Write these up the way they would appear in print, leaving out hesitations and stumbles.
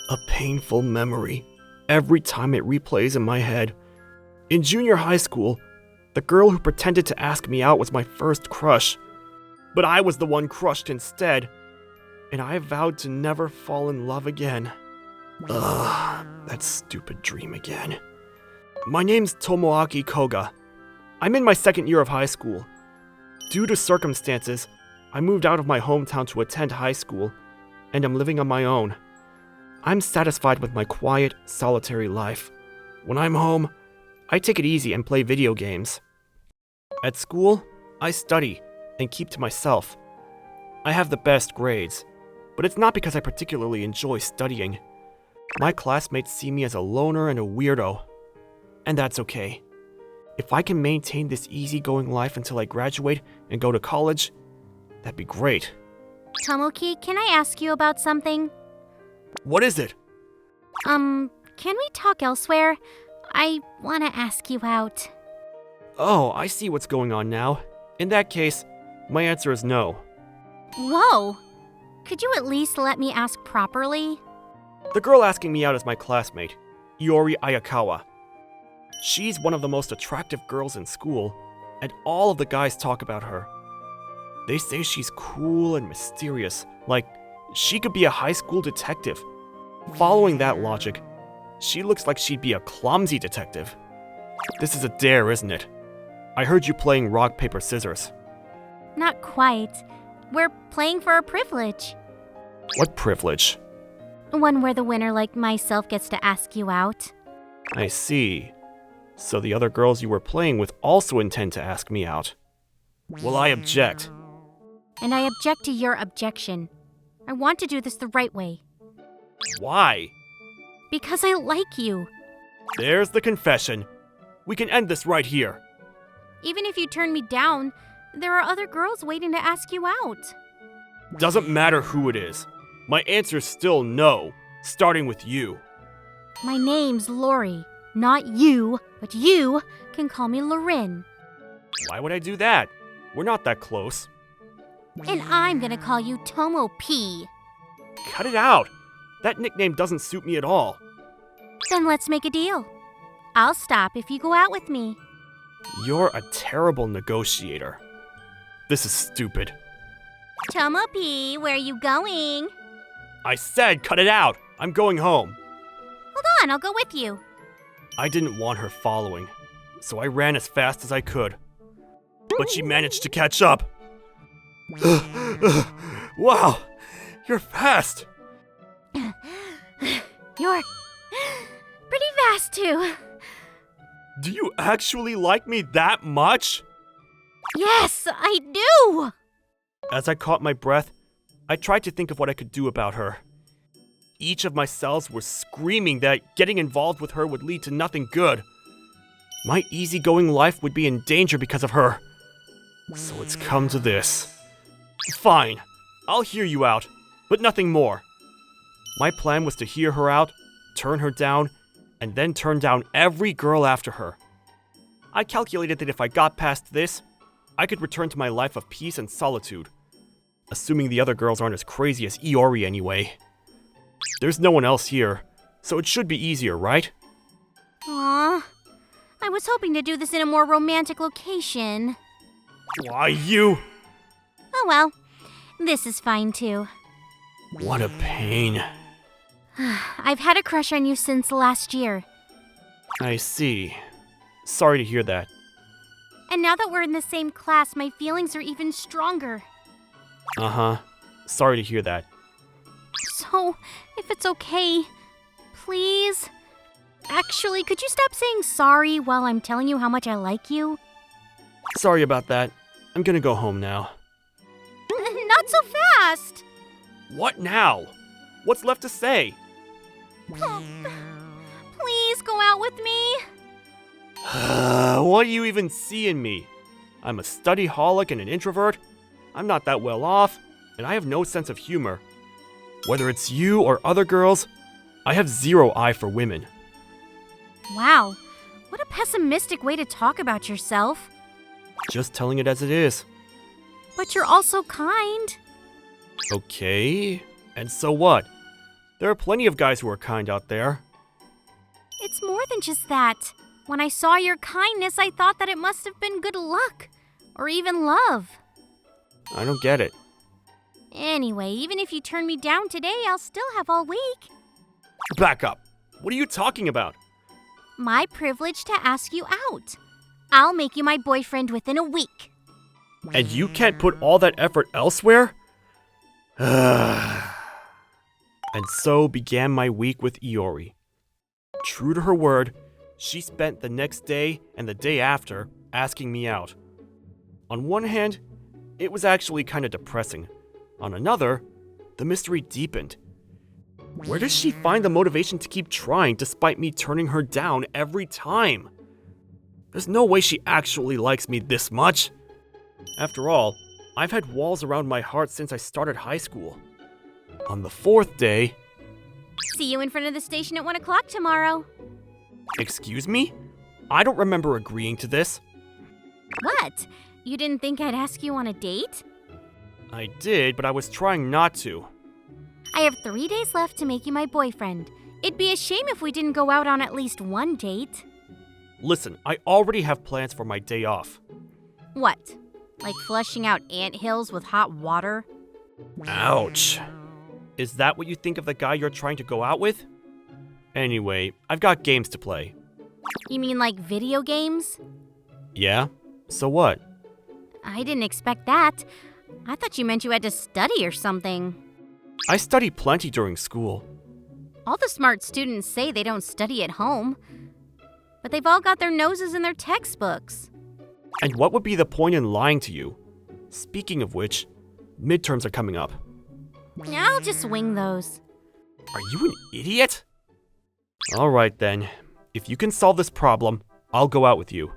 A painful memory every time it replays in my head. In junior high school, the girl who pretended to ask me out was my first crush. But I was the one crushed instead, and I vowed to never fall in love again. Ugh, that stupid dream again. My name's Tomoaki Koga. I'm in my second year of high school. Due to circumstances, I moved out of my hometown to attend high school, and I'm living on my own. I'm satisfied with my quiet, solitary life. When I'm home, I take it easy and play video games. At school, I study and keep to myself. I have the best grades, but it's not because I particularly enjoy studying. My classmates see me as a loner and a weirdo, and that's okay. If I can maintain this easygoing life until I graduate and go to college, that'd be great. Tomoki, can I ask you about something? What is it? Can we talk elsewhere? I want to ask you out. Oh, I see what's going on now. In that case, my answer is no. Whoa! Could you at least let me ask properly? The girl asking me out is my classmate, Iori Ayakawa. She's one of the most attractive girls in school, and all of the guys talk about her. They say she's cool and mysterious, like she could be a high school detective. Following that logic, she looks like she'd be a clumsy detective. This is a dare, isn't it? I heard you playing rock, paper, scissors. Not quite. We're playing for a privilege. What privilege? One where the winner like myself gets to ask you out. I see. So the other girls you were playing with also intend to ask me out. Well, I object. And I object to your objection. I want to do this the right way. Why? Because I like you. There's the confession. We can end this right here. Even if you turn me down, there are other girls waiting to ask you out. Doesn't matter who it is. My answer's still no, starting with you. My name's Lori. Not you, but you can call me Lorin. Why would I do that? We're not that close. And I'm gonna call you Tomo P. Cut it out. That nickname doesn't suit me at all. Then let's make a deal. I'll stop if you go out with me. You're a terrible negotiator. This is stupid. Tomo P, where are you going? I said cut it out. I'm going home. Hold on, I'll go with you. I didn't want her following, so I ran as fast as I could. But she managed to catch up. Wow, you're fast. You're pretty fast, too. Do you actually like me that much? Yes, I do! As I caught my breath, I tried to think of what I could do about her. Each of my cells were screaming that getting involved with her would lead to nothing good. My easygoing life would be in danger because of her. So it's come to this. Fine, I'll hear you out, but nothing more. My plan was to hear her out, turn her down, and then turn down every girl after her. I calculated that if I got past this, I could return to my life of peace and solitude. Assuming the other girls aren't as crazy as Iori anyway. There's no one else here, so it should be easier, right? Aww. I was hoping to do this in a more romantic location. Why, you? Oh well, this is fine too. What a pain. I've had a crush on you since last year. I see. Sorry to hear that. And now that we're in the same class, my feelings are even stronger. Uh-huh. Sorry to hear that. So, if it's okay, please? Actually, could you stop saying sorry while I'm telling you how much I like you? Sorry about that. I'm gonna go home now. Not so fast! What now? What's left to say? Please go out with me. What do you even see in me? I'm a studyholic and an introvert. I'm not that well off, and I have no sense of humor. Whether it's you or other girls, I have zero eye for women. Wow, what a pessimistic way to talk about yourself. Just telling it as it is. But you're also kind. Okay, and so what? There are plenty of guys who are kind out there. It's more than just that. When I saw your kindness, I thought that it must have been good luck. Or even love. I don't get it. Anyway, even if you turn me down today, I'll still have all week. Back up. What are you talking about? My privilege to ask you out. I'll make you my boyfriend within a week. And you can't put all that effort elsewhere? And so began my week with Iori. True to her word, she spent the next day and the day after asking me out. On one hand, it was actually kind of depressing. On another, the mystery deepened. Where does she find the motivation to keep trying despite me turning her down every time? There's no way she actually likes me this much. After all, I've had walls around my heart since I started high school. On the fourth day... See you in front of the station at 1 o'clock tomorrow. Excuse me? I don't remember agreeing to this. What? You didn't think I'd ask you on a date? I did, but I was trying not to. I have 3 days left to make you my boyfriend. It'd be a shame if we didn't go out on at least one date. Listen, I already have plans for my day off. What? Like flushing out anthills with hot water? Ouch. Is that what you think of the guy you're trying to go out with? Anyway, I've got games to play. You mean like video games? Yeah? So what? I didn't expect that. I thought you meant you had to study or something. I study plenty during school. All the smart students say they don't study at home. But they've all got their noses in their textbooks. And what would be the point in lying to you? Speaking of which, midterms are coming up. I'll just wing those. Are you an idiot? Alright then. If you can solve this problem, I'll go out with you.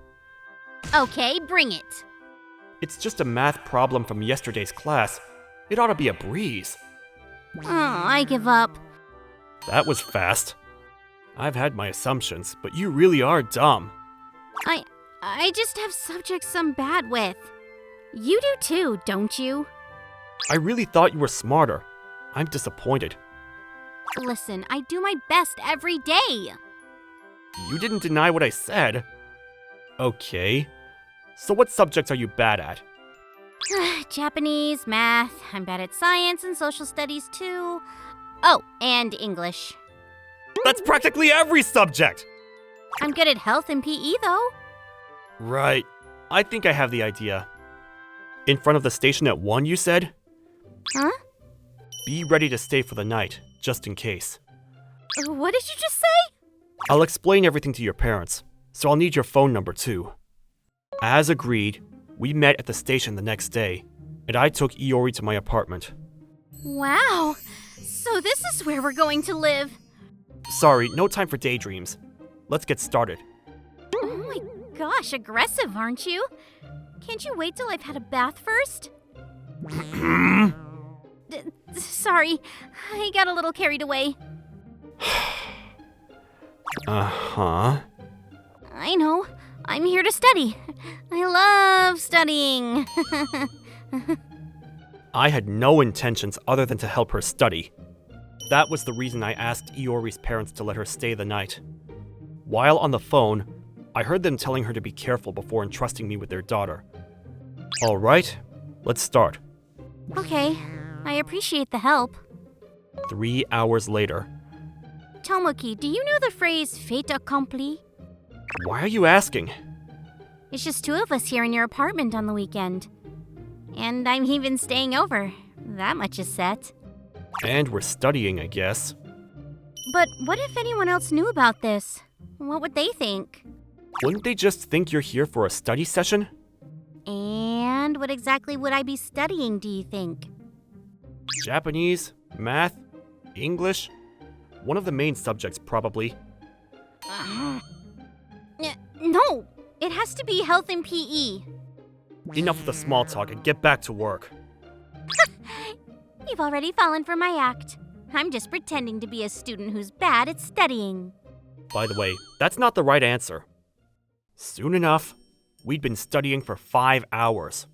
Okay, bring it. It's just a math problem from yesterday's class. It ought to be a breeze. Oh, I give up. That was fast. I've had my assumptions, but you really are dumb. I just have subjects I'm bad with. You do too, don't you? I really thought you were smarter. I'm disappointed. Listen, I do my best every day. You didn't deny what I said. Okay. So what subjects are you bad at? Japanese, math, I'm bad at science and social studies too. Oh, and English. That's practically every subject! I'm good at health and PE though. Right. I think I have the idea. In front of the station at 1, you said? Huh? Be ready to stay for the night, just in case. What did you just say? I'll explain everything to your parents, so I'll need your phone number too. As agreed, we met at the station the next day, and I took Iori to my apartment. Wow, so this is where we're going to live. Sorry, no time for daydreams. Let's get started. Oh my gosh, aggressive, aren't you? Can't you wait till I've had a bath first? Sorry, I got a little carried away. Uh-huh. I know. I'm here to study. I love studying. I had no intentions other than to help her study. That was the reason I asked Iori's parents to let her stay the night. While on the phone, I heard them telling her to be careful before entrusting me with their daughter. All right, let's start. Okay, I appreciate the help. 3 hours later. Tomoki, do you know the phrase fait accompli? Why are you asking? It's just 2 of us here in your apartment on the weekend. And I'm even staying over. That much is set. And we're studying, I guess. But what if anyone else knew about this? What would they think? Wouldn't they just think you're here for a study session? And what exactly would I be studying, do you think? Japanese, math, English? One of the main subjects, probably. No! It has to be health and PE. Enough of the small talk and get back to work. You've already fallen for my act. I'm just pretending to be a student who's bad at studying. By the way, that's not the right answer. Soon enough, we'd been studying for 5 hours.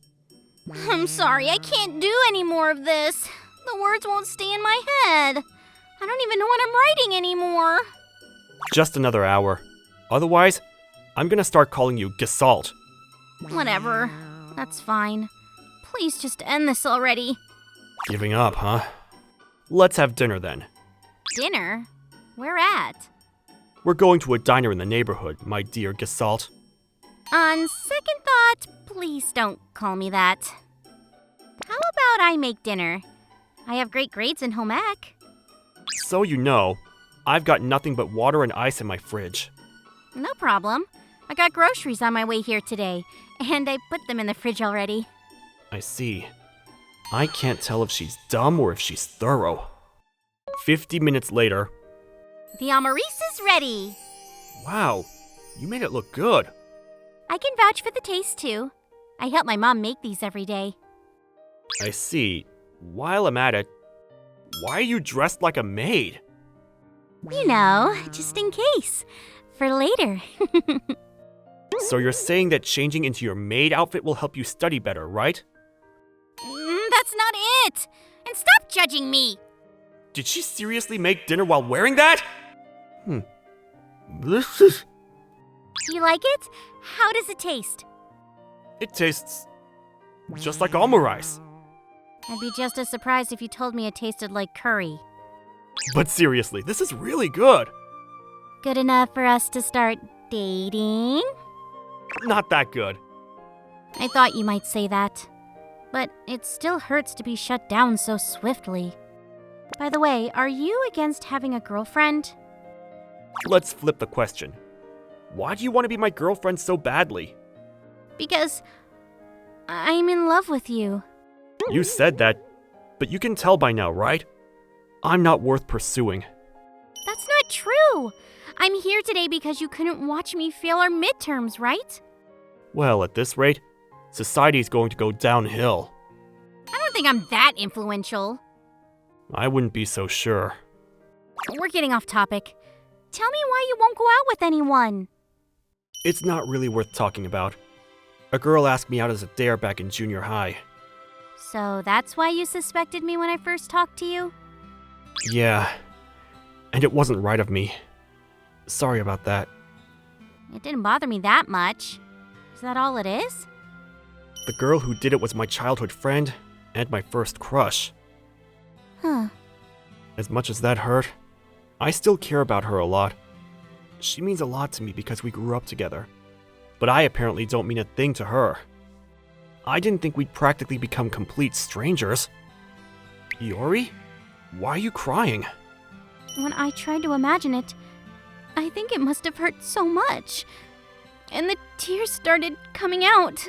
I'm sorry, I can't do any more of this. The words won't stay in my head. I don't even know what I'm writing anymore. Just another hour. Otherwise, I'm gonna start calling you Gesalt. Whatever. That's fine. Please just end this already. Giving up, huh? Let's have dinner then. Dinner? Where at? We're going to a diner in the neighborhood, my dear Gesalt. On second thought, please don't call me that. How about I make dinner? I have great grades in home ec. So you know, I've got nothing but water and ice in my fridge. No problem. I got groceries on my way here today, and I put them in the fridge already. I see. I can't tell if she's dumb or if she's thorough. 50 minutes later. The amarisse is ready. Wow, you made it look good. I can vouch for the taste, too. I help my mom make these every day. I see. While I'm at it, why are you dressed like a maid? You know, just in case. For later. So you're saying that changing into your maid outfit will help you study better, right? That's not it! And stop judging me! Did she seriously make dinner while wearing that? This is... Do you like it? How does it taste? It tastes just like omurice. I'd be just as surprised if you told me it tasted like curry. But seriously, this is really good. Good enough for us to start dating? Not that good. I thought you might say that. But it still hurts to be shut down so swiftly. By the way, are you against having a girlfriend? Let's flip the question. Why do you want to be my girlfriend so badly? Because I'm in love with you. You said that, but you can tell by now, right? I'm not worth pursuing. That's not true. I'm here today because you couldn't watch me fail our midterms, right? Well, at this rate, society's going to go downhill. I don't think I'm that influential. I wouldn't be so sure. We're getting off topic. Tell me why you won't go out with anyone. It's not really worth talking about. A girl asked me out as a dare back in junior high. So that's why you suspected me when I first talked to you? Yeah, and it wasn't right of me. Sorry about that. It didn't bother me that much. Is that all it is? The girl who did it was my childhood friend and my first crush. Huh. As much as that hurt, I still care about her a lot. She means a lot to me because we grew up together. But I apparently don't mean a thing to her. I didn't think we'd practically become complete strangers. Iori? Why are you crying? When I tried to imagine it, I think it must have hurt so much. And the tears started coming out.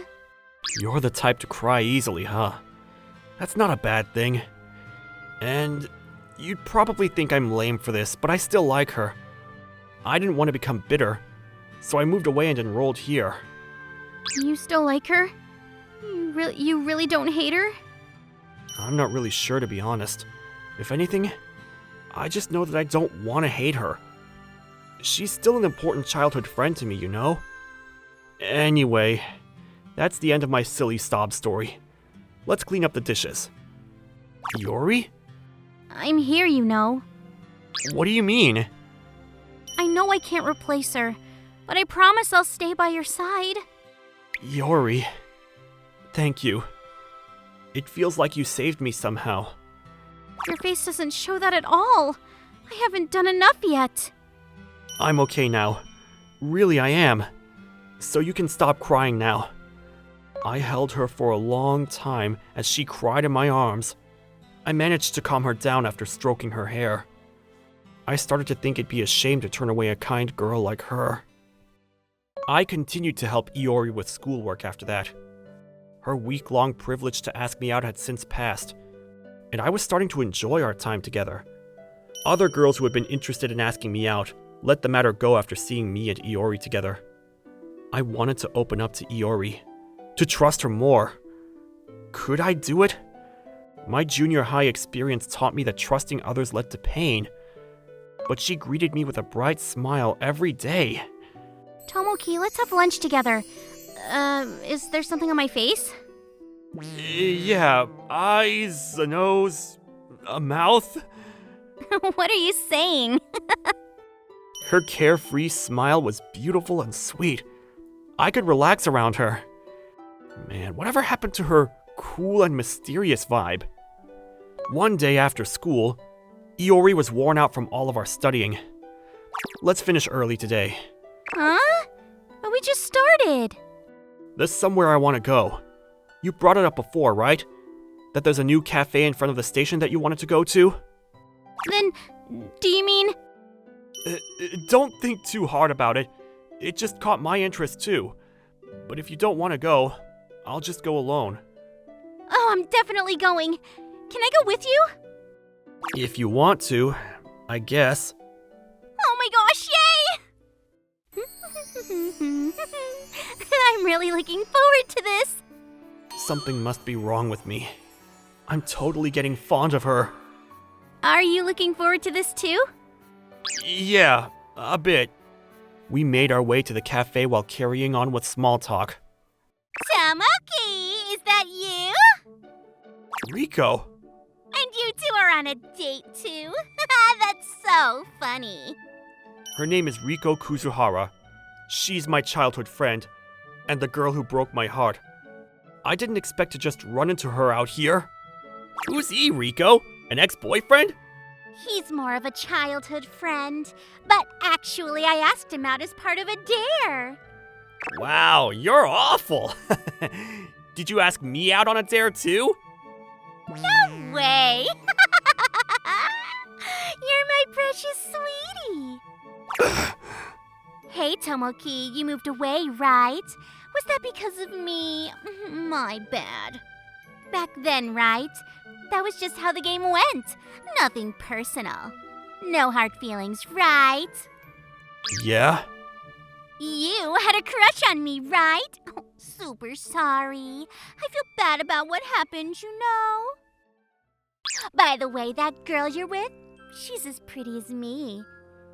You're the type to cry easily, huh? That's not a bad thing. And you'd probably think I'm lame for this, but I still like her. I didn't want to become bitter, so I moved away and enrolled here. You still like her? You really don't hate her? I'm not really sure, to be honest. If anything, I just know that I don't want to hate her. She's still an important childhood friend to me, you know? Anyway, that's the end of my silly sob story. Let's clean up the dishes. Iori? I'm here, you know. What do you mean? I know I can't replace her, but I promise I'll stay by your side. Iori, thank you. It feels like you saved me somehow. Your face doesn't show that at all. I haven't done enough yet. I'm okay now. Really, I am. So you can stop crying now. I held her for a long time as she cried in my arms. I managed to calm her down after stroking her hair. I started to think it'd be a shame to turn away a kind girl like her. I continued to help Iori with schoolwork after that. Her week-long privilege to ask me out had since passed, and I was starting to enjoy our time together. Other girls who had been interested in asking me out let the matter go after seeing me and Iori together. I wanted to open up to Iori, to trust her more. Could I do it? My junior high experience taught me that trusting others led to pain, but she greeted me with a bright smile every day. Tomoki, let's have lunch together. Is there something on my face? Yeah, eyes, a nose, a mouth. What are you saying? Her carefree smile was beautiful and sweet. I could relax around her. Man, whatever happened to her cool and mysterious vibe? One day after school, Iori was worn out from all of our studying. Let's finish early today. Huh? But we just started. There's somewhere I want to go. You brought it up before, right? That there's a new cafe in front of the station that you wanted to go to? Then, do you mean? Don't think too hard about it. It just caught my interest too. But if you don't want to go, I'll just go alone. Oh, I'm definitely going. Can I go with you? If you want to, I guess. Oh my gosh, yay! I'm really looking forward to this. Something must be wrong with me. I'm totally getting fond of her. Are you looking forward to this too? Yeah, a bit. We made our way to the cafe while carrying on with small talk. Tomoki, is that you? Riko! And you two are on a date too? That's so funny. Her name is Riko Kuzuhara. She's my childhood friend, and the girl who broke my heart. I didn't expect to just run into her out here. Who's he, Riko? An ex-boyfriend? He's more of a childhood friend, but actually I asked him out as part of a dare. Wow, you're awful. Did you ask me out on a dare too? No way! You're my precious sweetie. Hey, Tomoki, you moved away, right? Was that because of me? My bad. Back then, right? That was just how the game went. Nothing personal. No hard feelings, right? Yeah? You had a crush on me, right? Oh, super sorry. I feel bad about what happened, you know. By the way, that girl you're with, she's as pretty as me.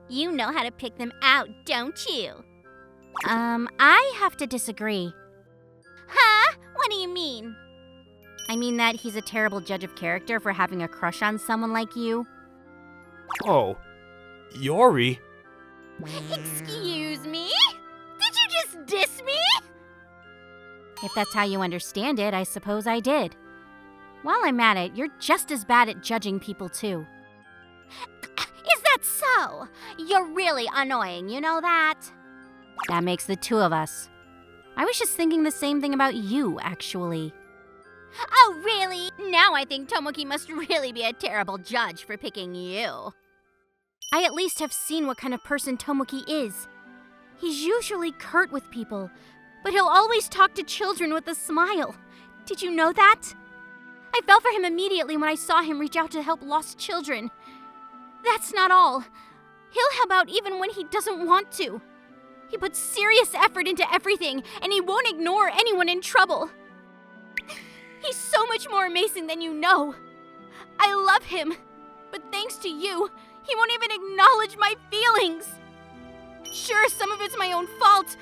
You know how to pick them out, don't you? I have to disagree. Huh? What do you mean? I mean that he's a terrible judge of character for having a crush on someone like you. Oh, Iori? Excuse me? Did you just diss me? If that's how you understand it, I suppose I did. While I'm at it, you're just as bad at judging people too. Is that so? You're really annoying, you know that? That makes the two of us. I was just thinking the same thing about you, actually. Oh, really? Now I think Tomoki must really be a terrible judge for picking you. I at least have seen what kind of person Tomoki is. He's usually curt with people, but he'll always talk to children with a smile. Did you know that? I fell for him immediately when I saw him reach out to help lost children. That's not all. He'll help out even when he doesn't want to. He puts serious effort into everything, and he won't ignore anyone in trouble. He's so much more amazing than you know. I love him, but thanks to you, he won't even acknowledge my feelings. Sure, some of it's my own fault,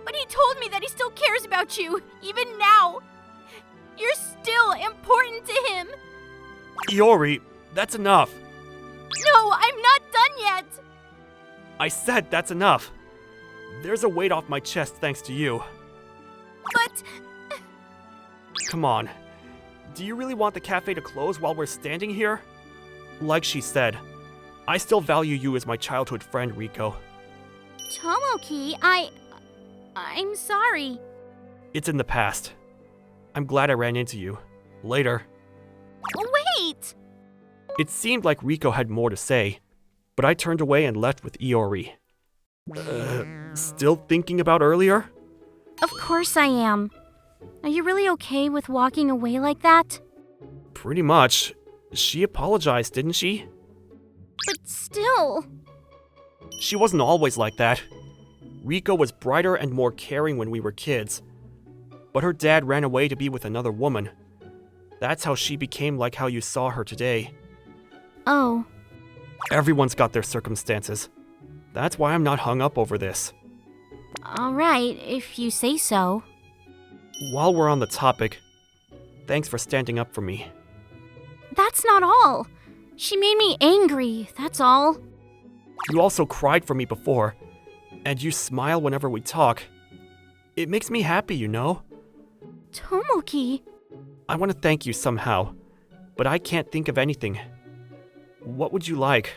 but he told me that he still cares about you, even now. You're still important to him. Iori, that's enough. No, I'm not done yet. I said that's enough. There's a weight off my chest thanks to you. But... Come on. Do you really want the cafe to close while we're standing here? Like she said, I still value you as my childhood friend, Riko. Tomoki, I'm sorry. It's in the past. I'm glad I ran into you. Later. Wait! It seemed like Riko had more to say, but I turned away and left with Iori. Still thinking about earlier? Of course I am. Are you really okay with walking away like that? Pretty much. She apologized, didn't she? But still... She wasn't always like that. Riko was brighter and more caring when we were kids. But her dad ran away to be with another woman. That's how she became like how you saw her today. Oh. Everyone's got their circumstances. That's why I'm not hung up over this. All right, if you say so. While we're on the topic, thanks for standing up for me. That's not all. She made me angry, that's all. You also cried for me before, and you smile whenever we talk. It makes me happy, you know? Tomoki. I want to thank you somehow, but I can't think of anything. What would you like?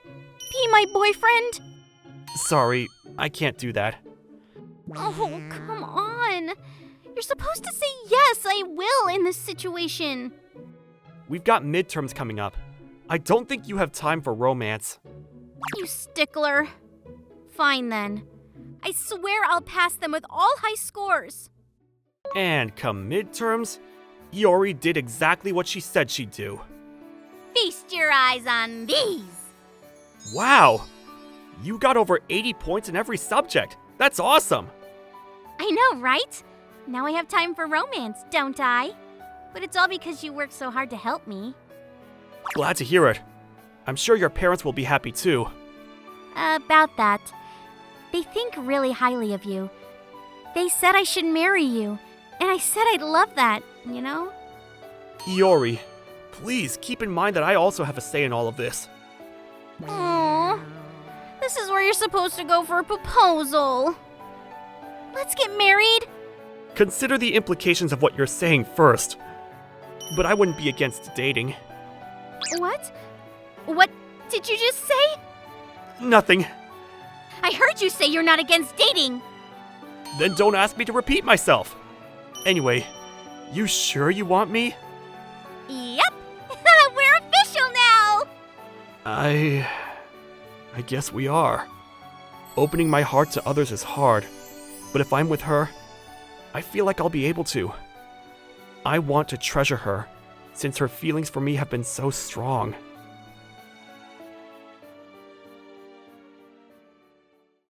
Be my boyfriend? Sorry, I can't do that. Oh, come on. You're supposed to say yes, I will in this situation. We've got midterms coming up. I don't think you have time for romance. You stickler. Fine then. I swear I'll pass them with all high scores. And come midterms, Iori did exactly what she said she'd do. Feast your eyes on these. Wow! You got over 80 points in every subject. That's awesome! I know, right? Now I have time for romance, don't I? But it's all because you worked so hard to help me. Glad to hear it. I'm sure your parents will be happy too. About that. They think really highly of you. They said I should marry you, and I said I'd love that, you know? Iori, please keep in mind that I also have a say in all of this. Aww. This is where you're supposed to go for a proposal. Let's get married. Consider the implications of what you're saying first. But I wouldn't be against dating. What? What did you just say? Nothing. I heard you say you're not against dating. Then don't ask me to repeat myself. Anyway, you sure you want me? Yep. We're official now. I guess we are. Opening my heart to others is hard, but if I'm with her, I feel like I'll be able to. I want to treasure her, since her feelings for me have been so strong.